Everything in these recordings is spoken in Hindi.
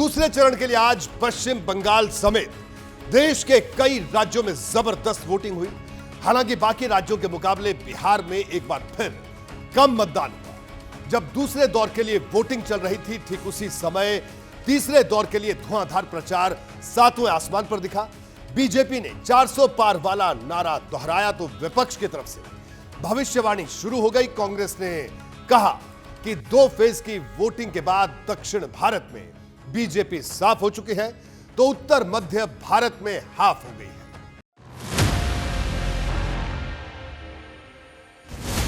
दूसरे चरण के लिए आज पश्चिम बंगाल समेत देश के कई राज्यों में जबरदस्त वोटिंग हुई। हालांकि बाकी राज्यों के मुकाबले बिहार में एक बार फिर कम मतदान हुआ। जब दूसरे दौर के लिए वोटिंग चल रही थी, ठीक उसी समय तीसरे दौर के लिए धुआंधार प्रचार सातवें आसमान पर दिखा। बीजेपी ने 400 पार वाला नारा दोहराया तो विपक्ष की तरफ से भविष्यवाणी शुरू हो गई। कांग्रेस ने कहा कि 2 फेज की वोटिंग के बाद दक्षिण भारत में बीजेपी साफ हो चुकी है, तो उत्तर मध्य भारत में हाफ हो गई है।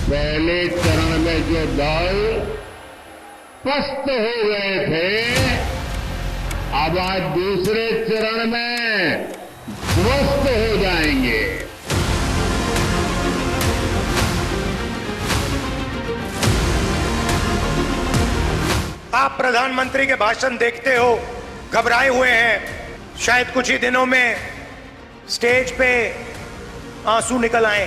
पहले चरण में जो दल पस्त हो गए थे, अब आज दूसरे चरण में ध्वस्त हो जाएंगे। आप प्रधानमंत्री के भाषण देखते हो, घबराए हुए हैं। शायद कुछ ही दिनों में स्टेज पे आंसू निकल आए।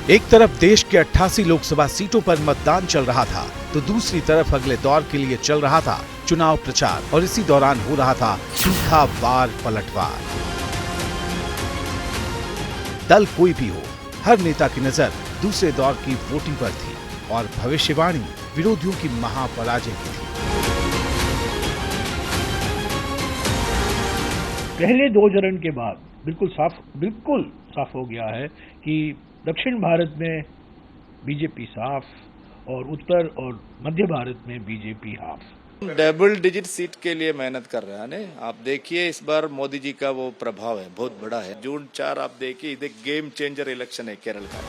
एक तरफ देश के 88 लोकसभा सीटों पर मतदान चल रहा था, तो दूसरी तरफ अगले दौर के लिए चल रहा था चुनाव प्रचार, और इसी दौरान हो रहा था तीखा वार पलटवार। दल कोई भी हो, हर नेता की नजर दूसरे दौर की वोटिंग पर थी और भविष्यवाणी विरोधियों की महापराजय की थी। पहले 2 चरण के बाद बिल्कुल साफ हो गया है कि दक्षिण भारत में बीजेपी साफ और उत्तर और मध्य भारत में BJP half. Double digit seat के लिए मेहनत कर रहा है ने। आप देखिए इस बार मोदी जी का वो प्रभाव है, बहुत बड़ा है। जून 4 आप देखिए, इधर गेम चेंजर इलेक्शन है केरल का।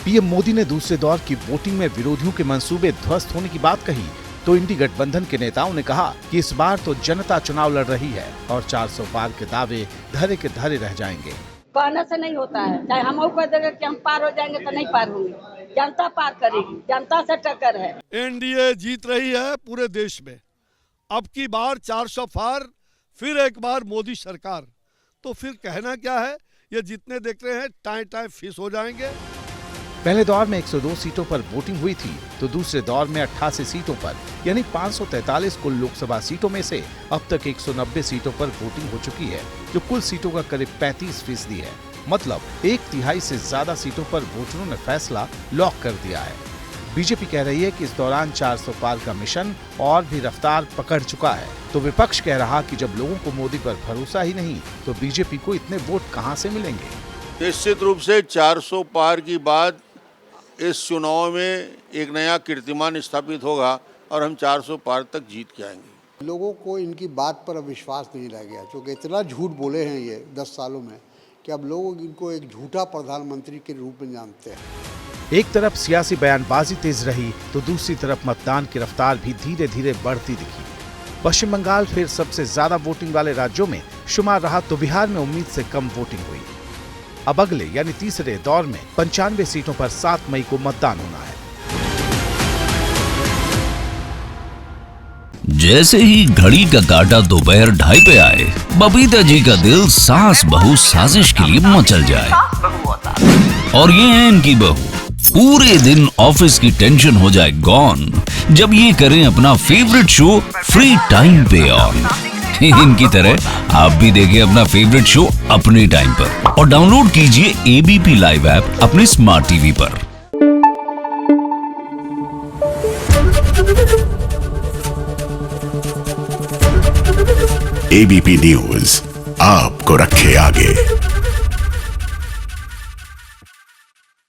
पीएम मोदी ने दूसरे दौर की वोटिंग में विरोधियों के मंसूबे ध्वस्त होने की बात कही, तो इंडी गठबंधन के नेताओं ने कहा कि इस बार तो जनता चुनाव लड़ रही है और 400 पार के दावे धरे के धरे रह जाएंगे। कहने से नहीं होता है, चाहे हम कह देंगे कि हम पार हो जाएंगे तो नहीं पार होंगे। जनता पार करेगी, जनता से टक्कर है। एनडीए जीत रही है पूरे देश में। अब की बार 400 पार, फिर एक बार मोदी सरकार, तो फिर कहना क्या है। ये जितने देख रहे हैं टाई फिश हो जाएंगे। पहले दौर में 102 सीटों पर वोटिंग हुई थी, तो दूसरे दौर में 88 सीटों पर यानी 543 कुल लोकसभा सीटों में से अब तक 190 सीटों पर वोटिंग हो चुकी है, जो कुल सीटों का करीब 35% है। मतलब 1/3 से ज्यादा सीटों पर वोटरों ने फैसला लॉक कर दिया है। बीजेपी कह रही है कि इस दौरान 400 पार का मिशन और भी रफ्तार पकड़ चुका है, तो विपक्ष कह रहा कि जब लोगों को मोदी पर भरोसा ही नहीं, तो बीजेपी को इतने वोट कहां से मिलेंगे। निश्चित रूप से 400 पार की बात इस चुनाव में एक नया कीर्तिमान स्थापित होगा और हम 400 पार तक जीत के आएंगे। लोगों को इनकी बात पर अब विश्वास नहीं रह गया, क्योंकि इतना झूठ बोले हैं ये 10 सालों में कि अब लोग इनको एक झूठा प्रधानमंत्री के रूप में जानते हैं। एक तरफ सियासी बयानबाजी तेज रही, तो दूसरी तरफ मतदान की रफ्तार भी धीरे धीरे बढ़ती दिखी। पश्चिम बंगाल फिर सबसे ज्यादा वोटिंग वाले राज्यों में शुमार रहा, तो बिहार में उम्मीद से कम वोटिंग हुई। अब अगले यानी तीसरे दौर में 95 सीटों पर 7 मई को मतदान होना है। जैसे ही घड़ी का काटा दोपहर 2:30 पे आए, बबीता जी का दिल सास बहू साजिश के लिए मचल जाए। और ये है इनकी बहू, पूरे दिन ऑफिस की टेंशन हो जाए गॉन जब ये करें अपना फेवरेट शो फ्री टाइम पे ऑन। इनकी तरह आप भी देखिए अपना फेवरेट शो अपने टाइम पर और डाउनलोड कीजिए एबीपी लाइव ऐप अपने स्मार्ट टीवी पर। एबीपी न्यूज आपको रखे आगे।